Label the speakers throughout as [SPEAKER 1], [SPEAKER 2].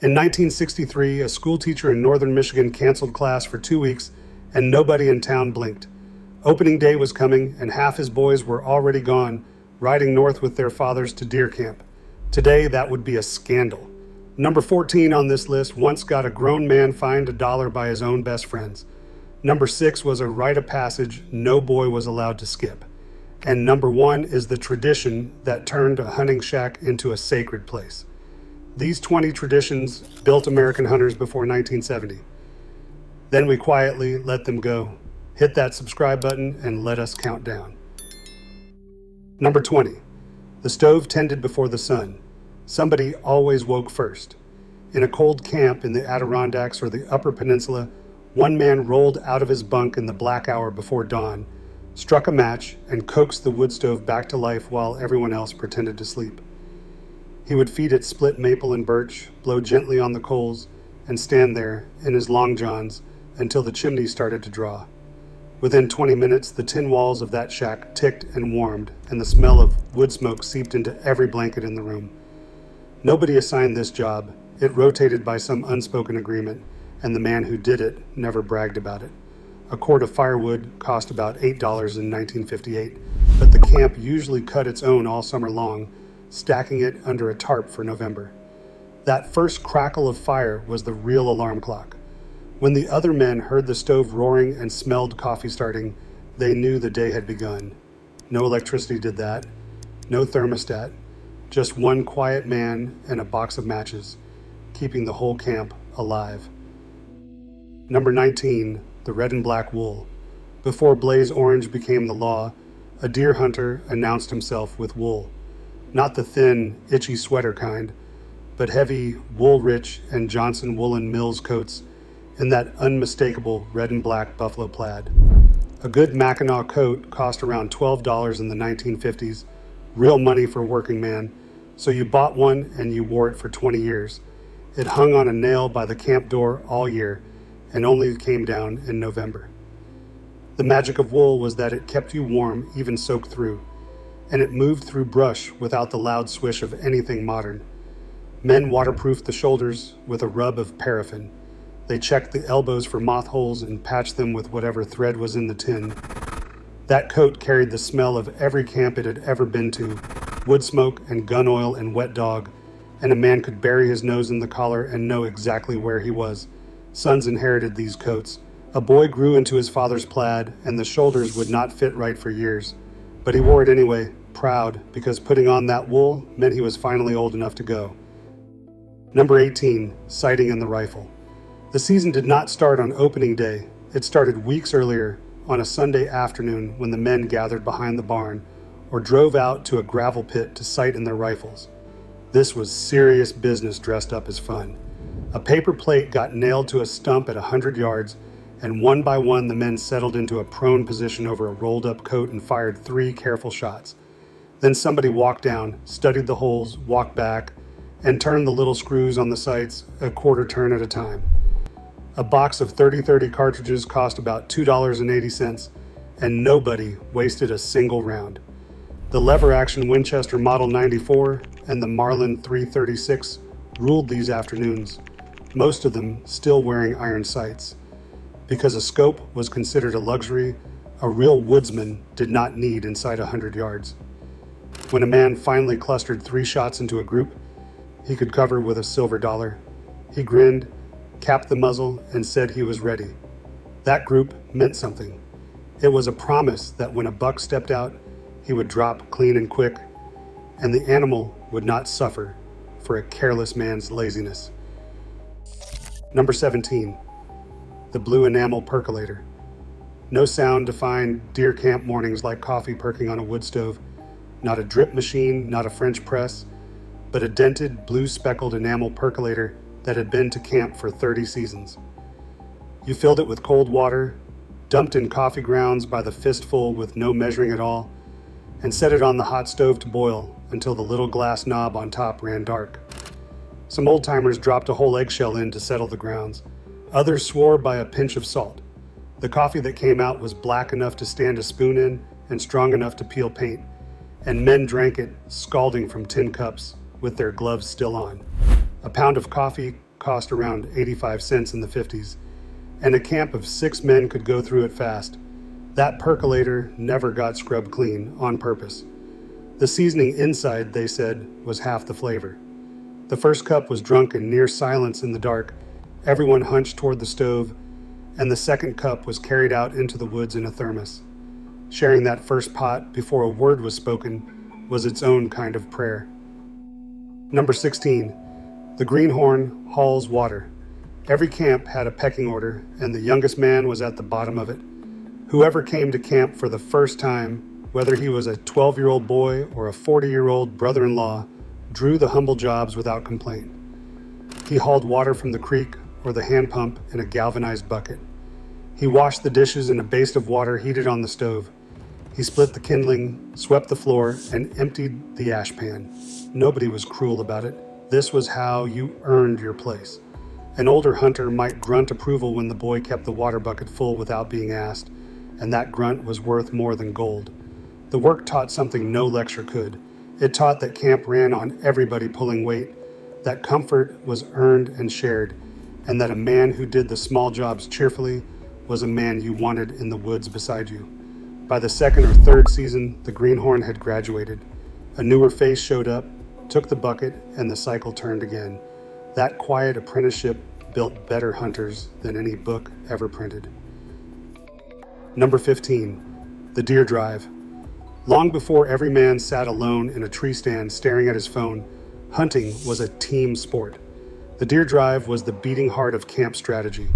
[SPEAKER 1] In 1963, a school teacher in northern Michigan canceled class for 2 weeks, and nobody in town blinked. Opening day was coming, and half his boys were already gone, riding north with their fathers to deer camp. Today, that would be a scandal. Number 14 on this list once got a grown man fined $1 by his own best friends. Number 6 was a rite of passage no boy was allowed to skip. And number 1 is the tradition that turned a hunting shack into a sacred place. These 20 traditions built American hunters before 1970. Then we quietly let them go. Hit that subscribe button and let us count down. Number 20. The stove tended before the sun. Somebody always woke first. In a cold camp in the Adirondacks or the Upper Peninsula, one man rolled out of his bunk in the black hour before dawn, struck a match, and coaxed the wood stove back to life while everyone else pretended to sleep. He would feed it split maple and birch, blow gently on the coals, and stand there in his long johns until the chimney started to draw. Within 20 minutes, the tin walls of that shack ticked and warmed, and the smell of wood smoke seeped into every blanket in the room. Nobody assigned this job. It rotated by some unspoken agreement, and the man who did it never bragged about it. A cord of firewood cost about $8 in 1958, but the camp usually cut its own all summer long, stacking it under a tarp for November. That first crackle of fire was the real alarm clock. When the other men heard the stove roaring and smelled coffee starting, they knew the day had begun. No electricity did that, no thermostat, just one quiet man and a box of matches, keeping the whole camp alive. Number 19, the red and black wool. Before blaze orange became the law, a deer hunter announced himself with wool. Not the thin, itchy sweater kind, but heavy, wool-rich and Johnson Woolen Mills coats in that unmistakable red and black buffalo plaid. A good Mackinaw coat cost around $12 in the 1950s, real money for a working man, so you bought one and you wore it for 20 years. It hung on a nail by the camp door all year and only came down in November. The magic of wool was that it kept you warm, even soaked through, and it moved through brush without the loud swish of anything modern. Men waterproofed the shoulders with a rub of paraffin. They checked the elbows for moth holes and patched them with whatever thread was in the tin. That coat carried the smell of every camp it had ever been to, wood smoke and gun oil and wet dog, and a man could bury his nose in the collar and know exactly where he was. Sons inherited these coats. A boy grew into his father's plaid, and the shoulders would not fit right for years. But he wore it anyway, proud, because putting on that wool meant he was finally old enough to go. Number 18, sighting in the rifle. The season did not start on opening day. It started weeks earlier, on a Sunday afternoon when the men gathered behind the barn or drove out to a gravel pit to sight in their rifles. This was serious business dressed up as fun. A paper plate got nailed to a stump at 100 yards, and one by one the men settled into a prone position over a rolled up coat and fired 3 careful shots. Then somebody walked down, studied the holes, walked back, and turned the little screws on the sights a quarter turn at a time. A box of 30-30 cartridges cost about $2.80, and nobody wasted a single round. The lever-action Winchester Model 94 and the Marlin 336 ruled these afternoons, most of them still wearing iron sights. Because a scope was considered a luxury, a real woodsman did not need inside 100 yards. When a man finally clustered 3 shots into a group, he could cover with a silver dollar. He grinned, capped the muzzle, and said he was ready. That group meant something. It was a promise that when a buck stepped out, he would drop clean and quick, and the animal would not suffer for a careless man's laziness. Number 17, the blue enamel percolator. No sound defined deer camp mornings like coffee perking on a wood stove. Not a drip machine, not a French press, but a dented, blue-speckled enamel percolator that had been to camp for 30 seasons. You filled it with cold water, dumped in coffee grounds by the fistful with no measuring at all, and set it on the hot stove to boil until the little glass knob on top ran dark. Some old-timers dropped a whole eggshell in to settle the grounds. Others swore by a pinch of salt. The coffee that came out was black enough to stand a spoon in and strong enough to peel paint, and men drank it scalding from tin cups with their gloves still on. A pound of coffee cost around 85 cents in the 50s, and a camp of 6 men could go through it fast. That percolator never got scrubbed clean on purpose. The seasoning inside, they said, was half the flavor. The first cup was drunk in near silence in the dark. Everyone hunched toward the stove, and the second cup was carried out into the woods in a thermos. Sharing that first pot before a word was spoken was its own kind of prayer. Number 16. The greenhorn hauls water. Every camp had a pecking order, and the youngest man was at the bottom of it. Whoever came to camp for the first time, whether he was a 12-year-old boy or a 40-year-old brother-in-law, drew the humble jobs without complaint. He hauled water from the creek or the hand pump in a galvanized bucket. He washed the dishes in a basin of water heated on the stove. He split the kindling, swept the floor, and emptied the ash pan. Nobody was cruel about it. This was how you earned your place. An older hunter might grunt approval when the boy kept the water bucket full without being asked, and that grunt was worth more than gold. The work taught something no lecture could. It taught that camp ran on everybody pulling weight, that comfort was earned and shared, and that a man who did the small jobs cheerfully was a man you wanted in the woods beside you. By the second or third season, the greenhorn had graduated. A newer face showed up, took the bucket, and the cycle turned again. That quiet apprenticeship built better hunters than any book ever printed. Number 15. The deer drive. Long before every man sat alone in a tree stand staring at his phone, hunting was a team sport. The deer drive was the beating heart of camp strategy.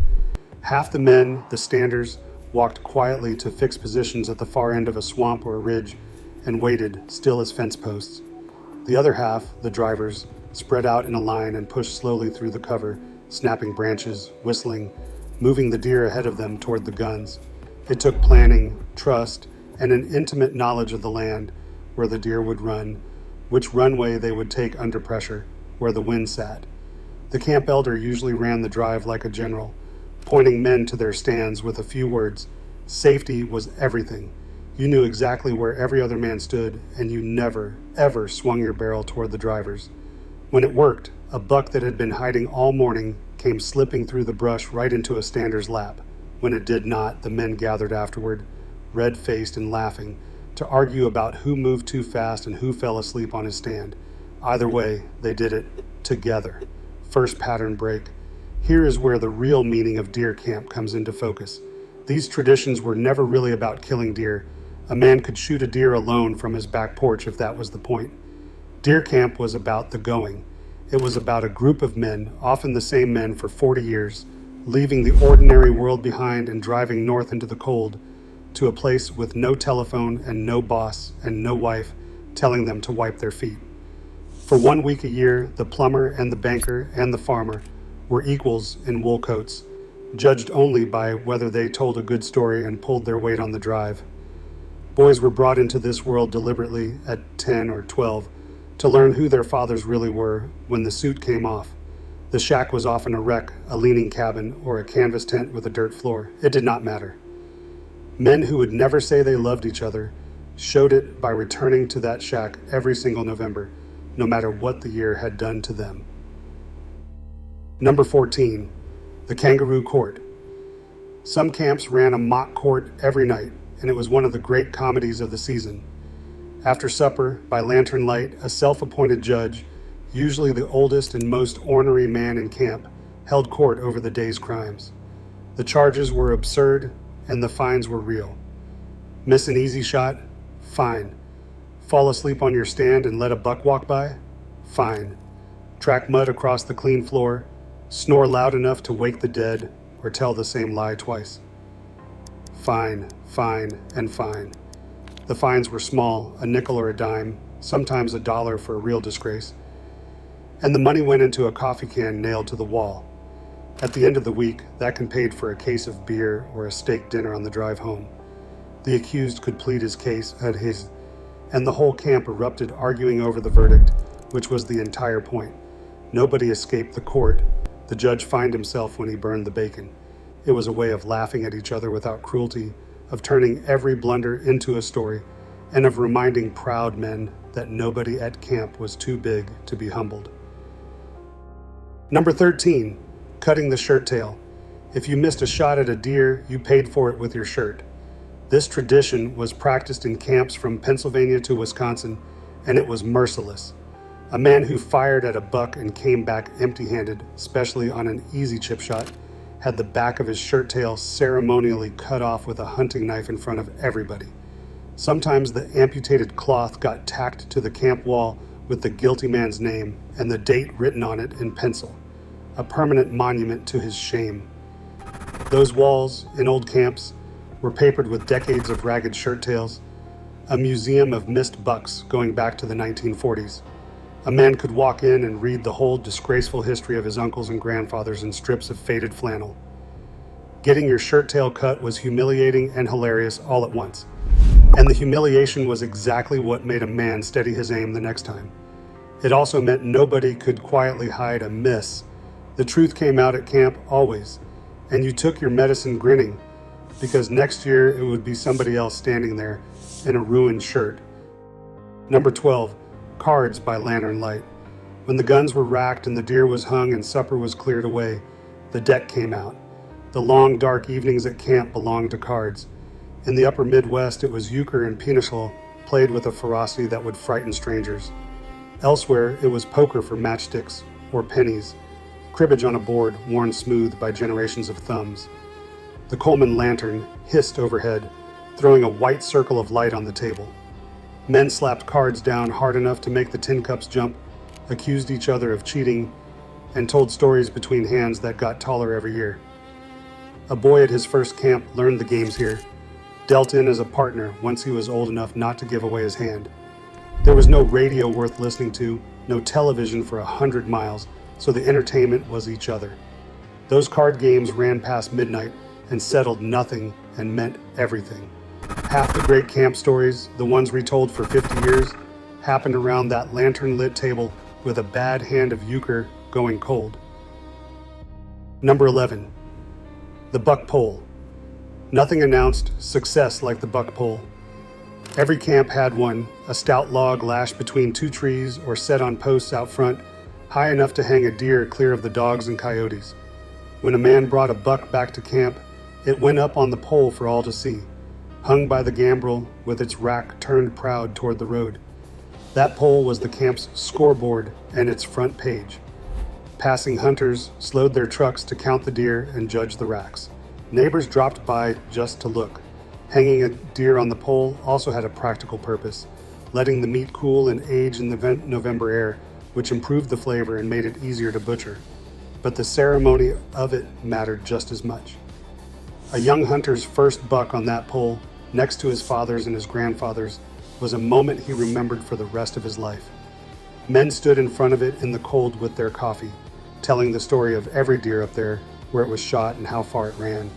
[SPEAKER 1] Half the men, the standers, walked quietly to fixed positions at the far end of a swamp or a ridge and waited, still as fence posts. The other half, the drivers, spread out in a line and pushed slowly through the cover, snapping branches, whistling, moving the deer ahead of them toward the guns. It took planning, trust, and an intimate knowledge of the land, where the deer would run, which runway they would take under pressure, where the wind sat. The camp elder usually ran the drive like a general, pointing men to their stands with a few words. Safety was everything. You knew exactly where every other man stood, and you never, ever swung your barrel toward the drivers. When it worked, a buck that had been hiding all morning came slipping through the brush right into a stander's lap. When it did not, the men gathered afterward, red-faced and laughing, to argue about who moved too fast and who fell asleep on his stand. Either way, they did it together. First pattern break. Here is where the real meaning of deer camp comes into focus. These traditions were never really about killing deer. A man could shoot a deer alone from his back porch if that was the point. Deer camp was about the going. It was about a group of men, often the same men for 40 years, leaving the ordinary world behind and driving north into the cold, to a place with no telephone and no boss and no wife telling them to wipe their feet. For 1 week a year, the plumber and the banker and the farmer were equals in wool coats, judged only by whether they told a good story and pulled their weight on the drive. Boys were brought into this world deliberately at 10 or 12 to learn who their fathers really were when the suit came off. The shack was often a wreck, a leaning cabin, or a canvas tent with a dirt floor. It did not matter. Men who would never say they loved each other showed it by returning to that shack every single November, no matter what the year had done to them. Number 14, the Kangaroo Court. Some camps ran a mock court every night, and it was one of the great comedies of the season. After supper, by lantern light, a self-appointed judge, usually the oldest and most ornery man in camp, held court over the day's crimes. The charges were absurd, and the fines were real. Miss an easy shot? Fine. Fall asleep on your stand and let a buck walk by? Fine. Track mud across the clean floor? Snore loud enough to wake the dead, or tell the same lie twice? Fine, fine, and fine. The fines were small, a nickel or a dime, sometimes $1 for a real disgrace. And the money went into a coffee can nailed to the wall. At the end of the week, that can paid for a case of beer or a steak dinner on the drive home. The accused could plead his case and the whole camp erupted arguing over the verdict, which was the entire point. Nobody escaped the court. The judge fined himself when he burned the bacon. It was a way of laughing at each other without cruelty, of turning every blunder into a story, and of reminding proud men that nobody at camp was too big to be humbled. Number 13, cutting the shirt tail. If you missed a shot at a deer, you paid for it with your shirt. This tradition was practiced in camps from Pennsylvania to Wisconsin, and it was merciless. A man who fired at a buck and came back empty-handed, especially on an easy chip shot, had the back of his shirt tail ceremonially cut off with a hunting knife in front of everybody. Sometimes the amputated cloth got tacked to the camp wall with the guilty man's name and the date written on it in pencil, a permanent monument to his shame. Those walls, in old camps, were papered with decades of ragged shirt tails, a museum of missed bucks going back to the 1940s. A man could walk in and read the whole disgraceful history of his uncles and grandfathers in strips of faded flannel. Getting your shirt tail cut was humiliating and hilarious all at once. And the humiliation was exactly what made a man steady his aim the next time. It also meant nobody could quietly hide a miss. The truth came out at camp always, and you took your medicine grinning, because next year it would be somebody else standing there in a ruined shirt. Number 12, cards by lantern light. When the guns were racked and the deer was hung and supper was cleared away, the deck came out. The long, dark evenings at camp belonged to cards. In the upper Midwest, it was euchre and pinochle, played with a ferocity that would frighten strangers. Elsewhere, it was poker for matchsticks or pennies, cribbage on a board worn smooth by generations of thumbs. The Coleman lantern hissed overhead, throwing a white circle of light on the table. Men slapped cards down hard enough to make the tin cups jump, accused each other of cheating, and told stories between hands that got taller every year. A boy at his first camp learned the games here, dealt in as a partner once he was old enough not to give away his hand. There was no radio worth listening to, no television for 100 miles, so the entertainment was each other. Those card games ran past midnight and settled nothing and meant everything. Half the great camp stories, the ones retold for 50 years, happened around that lantern-lit table with a bad hand of euchre going cold. Number 11, the buck pole. Nothing announced success like the buck pole. Every camp had one, a stout log lashed between two trees or set on posts out front, high enough to hang a deer clear of the dogs and coyotes. When a man brought a buck back to camp, it went up on the pole for all to see, hung by the gambrel with its rack turned proud toward the road. That pole was the camp's scoreboard and its front page. Passing hunters slowed their trucks to count the deer and judge the racks. Neighbors dropped by just to look. Hanging a deer on the pole also had a practical purpose, letting the meat cool and age in the November air, which improved the flavor and made it easier to butcher. But the ceremony of it mattered just as much. A young hunter's first buck on that pole, next to his father's and his grandfather's, was a moment he remembered for the rest of his life. Men stood in front of it in the cold with their coffee, telling the story of every deer up there, where it was shot and how far it ran.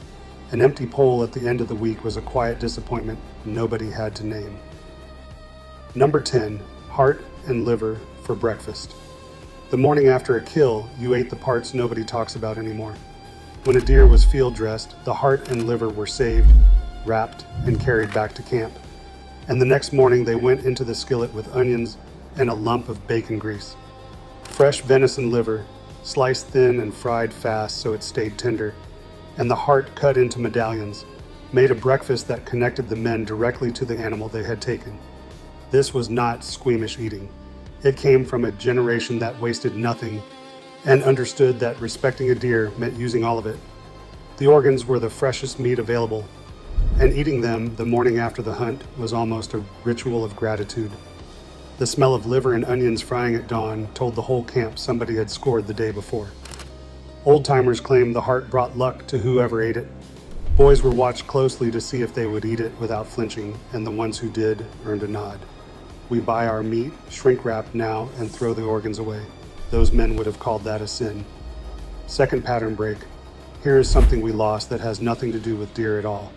[SPEAKER 1] An empty pole at the end of the week was a quiet disappointment nobody had to name. Number 10, heart and liver for breakfast. The morning after a kill, you ate the parts nobody talks about anymore. When a deer was field dressed, the heart and liver were saved, wrapped, and carried back to camp. And the next morning they went into the skillet with onions and a lump of bacon grease. Fresh venison liver, sliced thin and fried fast so it stayed tender, and the heart cut into medallions, made a breakfast that connected the men directly to the animal they had taken. This was not squeamish eating. It came from a generation that wasted nothing and understood that respecting a deer meant using all of it. The organs were the freshest meat available, and eating them the morning after the hunt was almost a ritual of gratitude. The smell of liver and onions frying at dawn told the whole camp somebody had scored the day before. Old-timers claimed the heart brought luck to whoever ate it. Boys were watched closely to see if they would eat it without flinching, and the ones who did earned a nod. We buy our meat, shrink-wrapped now, and throw the organs away. Those men would have called that a sin. Second pattern break. Here is something we lost that has nothing to do with deer at all.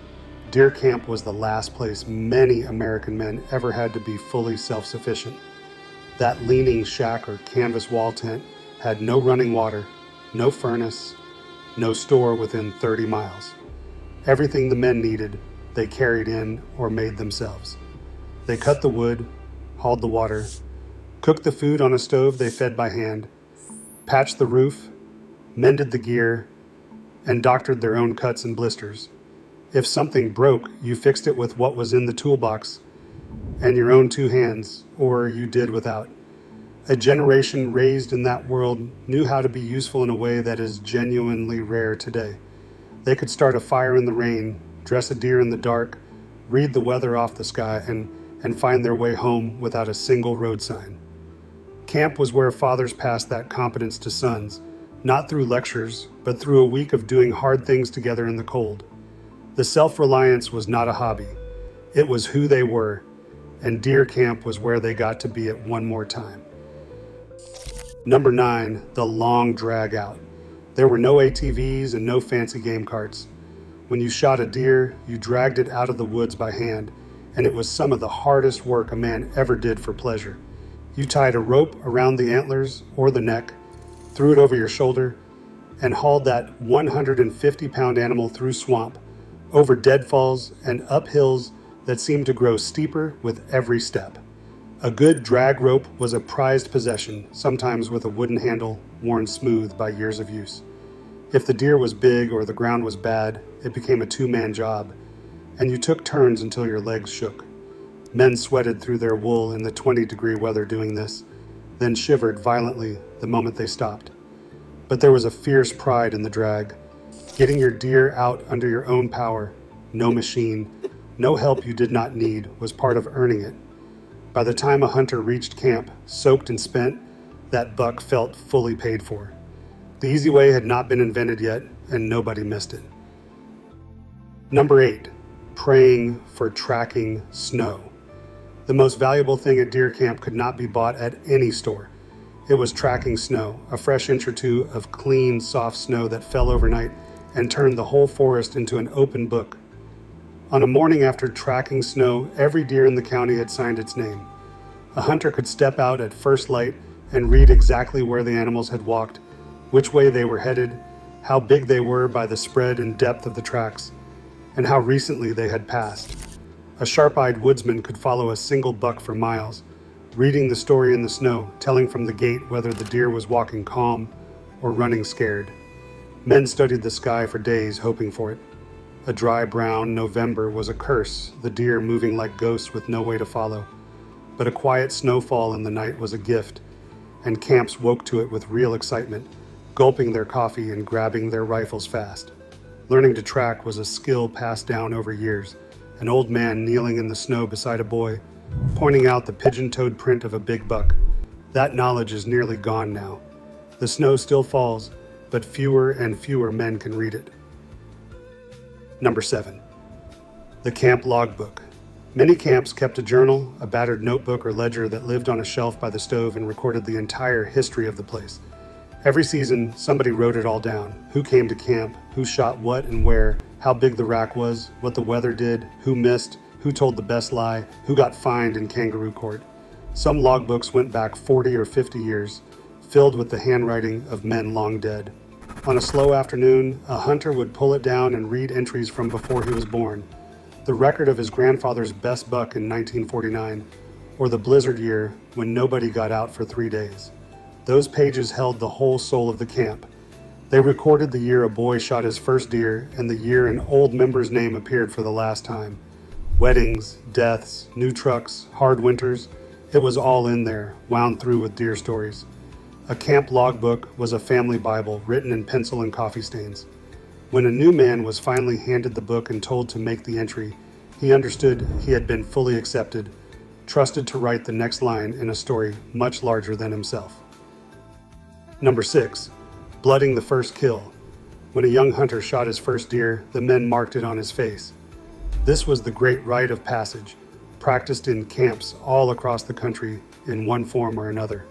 [SPEAKER 1] Deer camp was the last place many American men ever had to be fully self-sufficient. That leaning shack or canvas wall tent had no running water, no furnace, no store within 30 miles. Everything the men needed, they carried in or made themselves. They cut the wood, hauled the water, cooked the food on a stove they fed by hand, patched the roof, mended the gear, and doctored their own cuts and blisters. If something broke, you fixed it with what was in the toolbox and your own two hands, or you did without. A generation raised in that world knew how to be useful in a way that is genuinely rare today. They could start a fire in the rain, dress a deer in the dark, read the weather off the sky, and find their way home without a single road sign. Camp was where fathers passed that competence to sons, not through lectures, but through a week of doing hard things together in the cold. The self-reliance was not a hobby. It was who they were, and deer camp was where they got to be it one more time. Number 9, the long drag out. There were no ATVs and no fancy game carts. When you shot a deer, you dragged it out of the woods by hand, and it was some of the hardest work a man ever did for pleasure. You tied a rope around the antlers or the neck, threw it over your shoulder, and hauled that 150-pound animal through swamp, over deadfalls and up hills that seemed to grow steeper with every step. A good drag rope was a prized possession, sometimes with a wooden handle worn smooth by years of use. If the deer was big or the ground was bad, it became a two-man job, and you took turns until your legs shook. Men sweated through their wool in the 20-degree weather doing this, then shivered violently the moment they stopped. But there was a fierce pride in the drag, getting your deer out under your own power. No machine, no help you did not need was part of earning it. By the time a hunter reached camp, soaked and spent, that buck felt fully paid for. The easy way had not been invented yet, and nobody missed it. Number 8, praying for tracking snow. The most valuable thing at deer camp could not be bought at any store. It was tracking snow, a fresh inch or two of clean, soft snow that fell overnight and turned the whole forest into an open book. On a morning after tracking snow, every deer in the county had signed its name. A hunter could step out at first light and read exactly where the animals had walked, which way they were headed, how big they were by the spread and depth of the tracks, and how recently they had passed. A sharp-eyed woodsman could follow a single buck for miles, reading the story in the snow, telling from the gait whether the deer was walking calm or running scared. Men studied the sky for days, hoping for it. A dry brown November was a curse, the deer moving like ghosts with no way to follow. But a quiet snowfall in the night was a gift, and camps woke to it with real excitement, gulping their coffee and grabbing their rifles fast. Learning to track was a skill passed down over years. An old man kneeling in the snow beside a boy, pointing out the pigeon-toed print of a big buck. That knowledge is nearly gone now. The snow still falls, but fewer and fewer men can read it. Number 7, the camp logbook. Many camps kept a journal, a battered notebook or ledger that lived on a shelf by the stove and recorded the entire history of the place. Every season, somebody wrote it all down. Who came to camp, who shot what and where, how big the rack was, what the weather did, who missed, who told the best lie, who got fined in Kangaroo court. Some logbooks went back 40 or 50 years, filled with the handwriting of men long dead. On a slow afternoon, a hunter would pull it down and read entries from before he was born. The record of his grandfather's best buck in 1949, or the blizzard year when nobody got out for 3 days. Those pages held the whole soul of the camp. They recorded the year a boy shot his first deer and the year an old member's name appeared for the last time. Weddings, deaths, new trucks, hard winters, it was all in there, wound through with deer stories. A camp logbook was a family Bible written in pencil and coffee stains. When a new man was finally handed the book and told to make the entry, he understood he had been fully accepted, trusted to write the next line in a story much larger than himself. Number 6, blooding the first kill. When a young hunter shot his first deer, the men marked it on his face. This was the great rite of passage, practiced in camps all across the country in one form or another.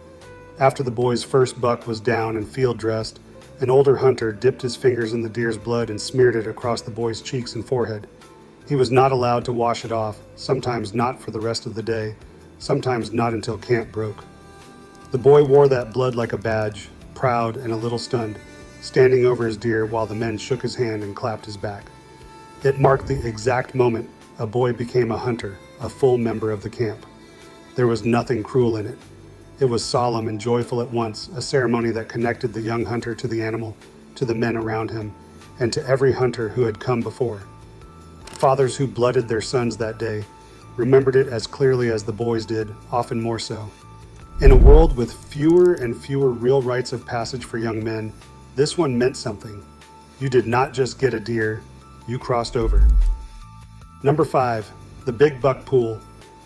[SPEAKER 1] After the boy's first buck was down and field dressed, an older hunter dipped his fingers in the deer's blood and smeared it across the boy's cheeks and forehead. He was not allowed to wash it off, sometimes not for the rest of the day, sometimes not until camp broke. The boy wore that blood like a badge, proud and a little stunned, standing over his deer while the men shook his hand and clapped his back. It marked the exact moment a boy became a hunter, a full member of the camp. There was nothing cruel in it. It was solemn and joyful at once, a ceremony that connected the young hunter to the animal, to the men around him, and to every hunter who had come before. Fathers who blooded their sons that day remembered it as clearly as the boys did, often more so. In a world with fewer and fewer real rites of passage for young men, this one meant something. You did not just get a deer, you crossed over. Number 5, the big buck pool.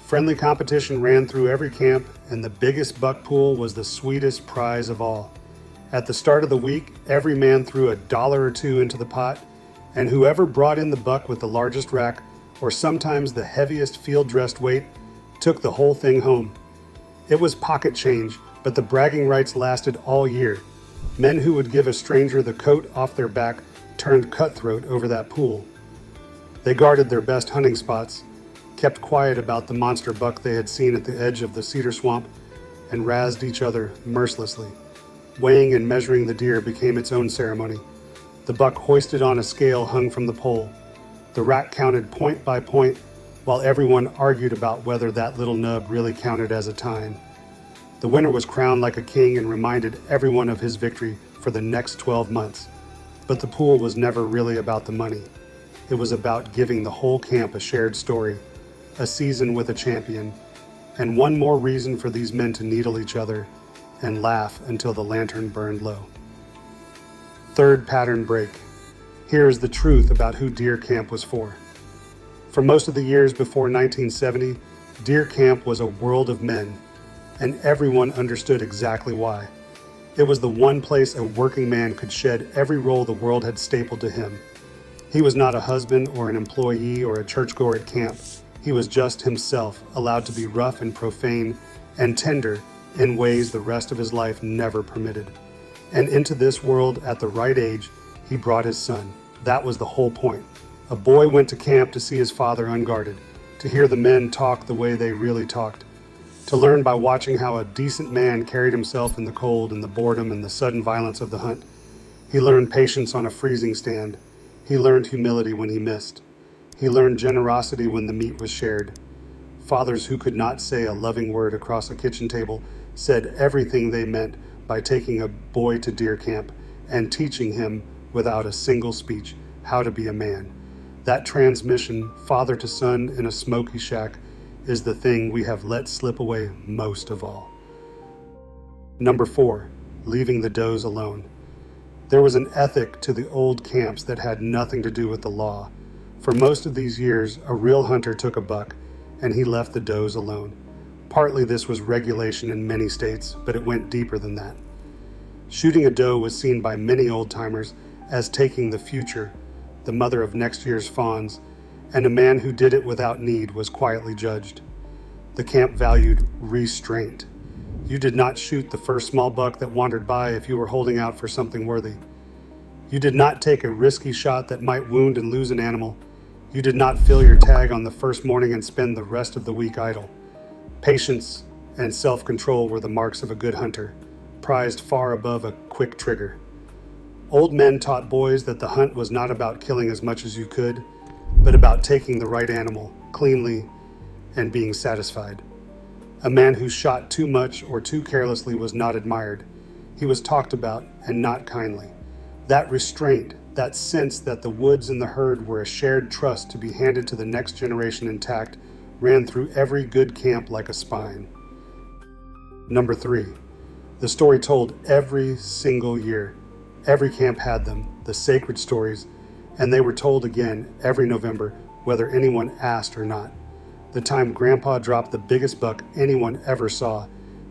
[SPEAKER 1] Friendly competition ran through every camp, and the biggest buck pool was the sweetest prize of all. At the start of the week, every man threw $1 or $2 into the pot, and whoever brought in the buck with the largest rack, or sometimes the heaviest field-dressed weight, took the whole thing home. It was pocket change, but the bragging rights lasted all year. Men who would give a stranger the coat off their back turned cutthroat over that pool. They guarded their best hunting spots, kept quiet about the monster buck they had seen at the edge of the cedar swamp, and razzed each other mercilessly. Weighing and measuring the deer became its own ceremony. The buck hoisted on a scale hung from the pole. The rack counted point by point, while everyone argued about whether that little nub really counted as a tine. The winner was crowned like a king and reminded everyone of his victory for the next 12 months. But the pool was never really about the money. It was about giving the whole camp a shared story, a season with a champion, and one more reason for these men to needle each other and laugh until the lantern burned low. Third pattern break. Here is the truth about who deer camp was for. For most of the years before 1970, deer camp was a world of men, and everyone understood exactly why. It was the one place a working man could shed every role the world had stapled to him. He was not a husband or an employee or a churchgoer at camp. He was just himself, allowed to be rough and profane and tender in ways the rest of his life never permitted. And into this world, at the right age, he brought his son. That was the whole point. A boy went to camp to see his father unguarded, to hear the men talk the way they really talked, to learn by watching how a decent man carried himself in the cold and the boredom and the sudden violence of the hunt. He learned patience on a freezing stand. He learned humility when he missed. He learned generosity when the meat was shared. Fathers who could not say a loving word across a kitchen table said everything they meant by taking a boy to deer camp and teaching him, without a single speech, how to be a man. That transmission, father to son in a smoky shack, is the thing we have let slip away most of all. Number 4, leaving the does alone. There was an ethic to the old camps that had nothing to do with the law. For most of these years, a real hunter took a buck, and he left the does alone. Partly this was regulation in many states, but it went deeper than that. Shooting a doe was seen by many old-timers as taking the future, the mother of next year's fawns, and a man who did it without need was quietly judged. The camp valued restraint. You did not shoot the first small buck that wandered by if you were holding out for something worthy. You did not take a risky shot that might wound and lose an animal. You did not fill your tag on the first morning and spend the rest of the week idle. Patience and self-control were the marks of a good hunter, prized far above a quick trigger. Old men taught boys that the hunt was not about killing as much as you could, but about taking the right animal, cleanly, and being satisfied. A man who shot too much or too carelessly was not admired. He was talked about and not kindly. That restraint, that sense that the woods and the herd were a shared trust to be handed to the next generation intact, ran through every good camp like a spine. Number 3, the story told every single year. Every camp had them, the sacred stories, and they were told again every November, whether anyone asked or not. The time Grandpa dropped the biggest buck anyone ever saw,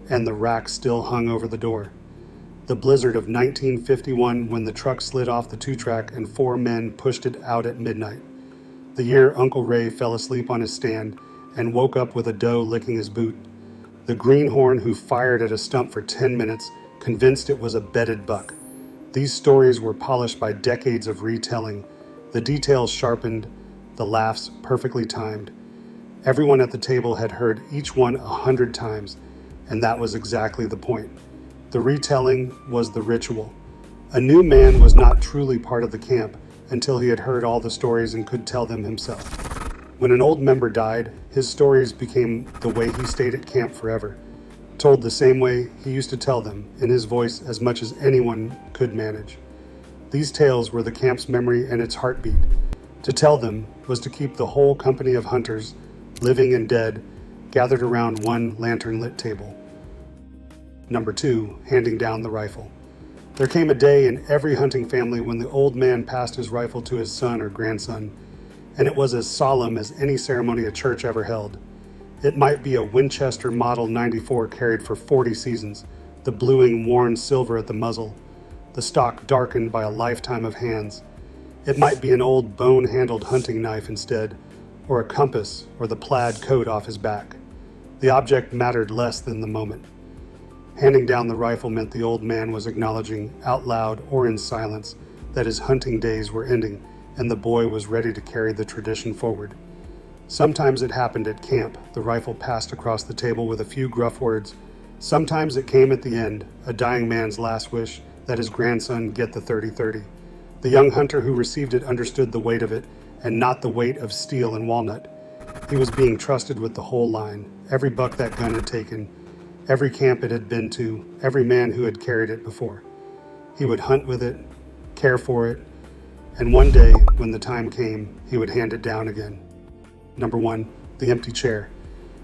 [SPEAKER 1] and the rack still hung over the door. The blizzard of 1951 when the truck slid off the 2-track and 4 men pushed it out at midnight. The year Uncle Ray fell asleep on his stand and woke up with a doe licking his boot. The greenhorn who fired at a stump for 10 minutes, convinced it was a bedded buck. These stories were polished by decades of retelling, the details sharpened, the laughs perfectly timed. Everyone at the table had heard each one 100 times, and that was exactly the point. The retelling was the ritual. A new man was not truly part of the camp until he had heard all the stories and could tell them himself. When an old member died, his stories became the way he stayed at camp forever. told the same way he used to tell them, in his voice as much as anyone could manage. These tales were the camp's memory and its heartbeat. To tell them was to keep the whole company of hunters, living and dead, gathered around one lantern-lit table. Number 2, handing down the rifle. There came a day in every hunting family when the old man passed his rifle to his son or grandson, and it was as solemn as any ceremony a church ever held. It might be a Winchester Model 94 carried for 40 seasons, the bluing worn silver at the muzzle, the stock darkened by a lifetime of hands. It might be an old bone-handled hunting knife instead, or a compass, or the plaid coat off his back. The object mattered less than the moment. Handing down the rifle meant the old man was acknowledging, out loud or in silence, that his hunting days were ending, and the boy was ready to carry the tradition forward. Sometimes it happened at camp. The rifle passed across the table with a few gruff words. Sometimes it came at the end, a dying man's last wish, that his grandson get the 30-30. The young hunter who received it understood the weight of it, and not the weight of steel and walnut. He was being trusted with the whole line, every buck that gun had taken, every camp it had been to, every man who had carried it before. He would hunt with it, care for it, and one day, when the time came, he would hand it down again. Number 1, the empty chair.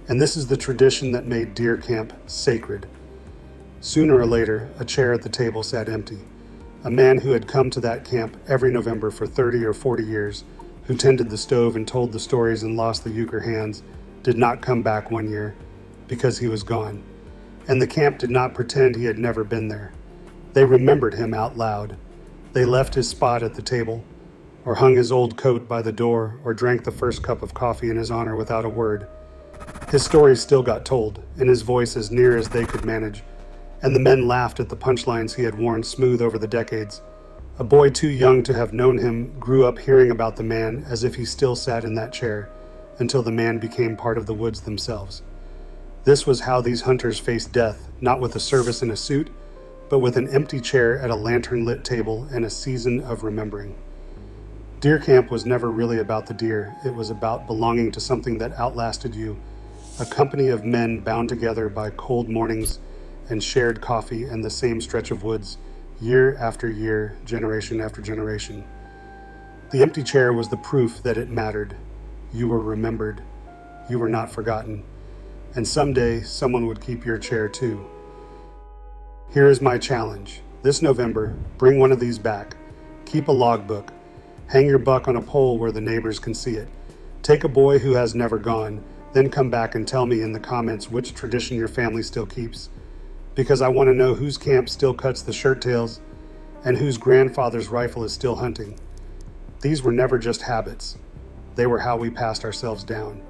[SPEAKER 1] And this is the tradition that made deer camp sacred. Sooner or later, a chair at the table sat empty. A man who had come to that camp every November for 30 or 40 years, who tended the stove and told the stories and lost the euchre hands, did not come back one year because he was gone. And the camp did not pretend he had never been there. They remembered him out loud. They left his spot at the table, or hung his old coat by the door, or drank the first cup of coffee in his honor without a word. His stories still got told, in his voice as near as they could manage, and the men laughed at the punchlines he had worn smooth over the decades. A boy too young to have known him grew up hearing about the man as if he still sat in that chair, until the man became part of the woods themselves. This was how these hunters faced death, not with a service in a suit, but with an empty chair at a lantern-lit table and a season of remembering. Deer camp was never really about the deer. It was about belonging to something that outlasted you, a company of men bound together by cold mornings and shared coffee and the same stretch of woods, year after year, generation after generation. The empty chair was the proof that it mattered. You were remembered. You were not forgotten. And someday, someone would keep your chair too. Here is my challenge. This November, bring one of these back. Keep a logbook. Hang your buck on a pole where the neighbors can see it. Take a boy who has never gone, then come back and tell me in the comments which tradition your family still keeps. Because I want to know whose camp still cuts the shirt tails and whose grandfather's rifle is still hunting. These were never just habits. They were how we passed ourselves down.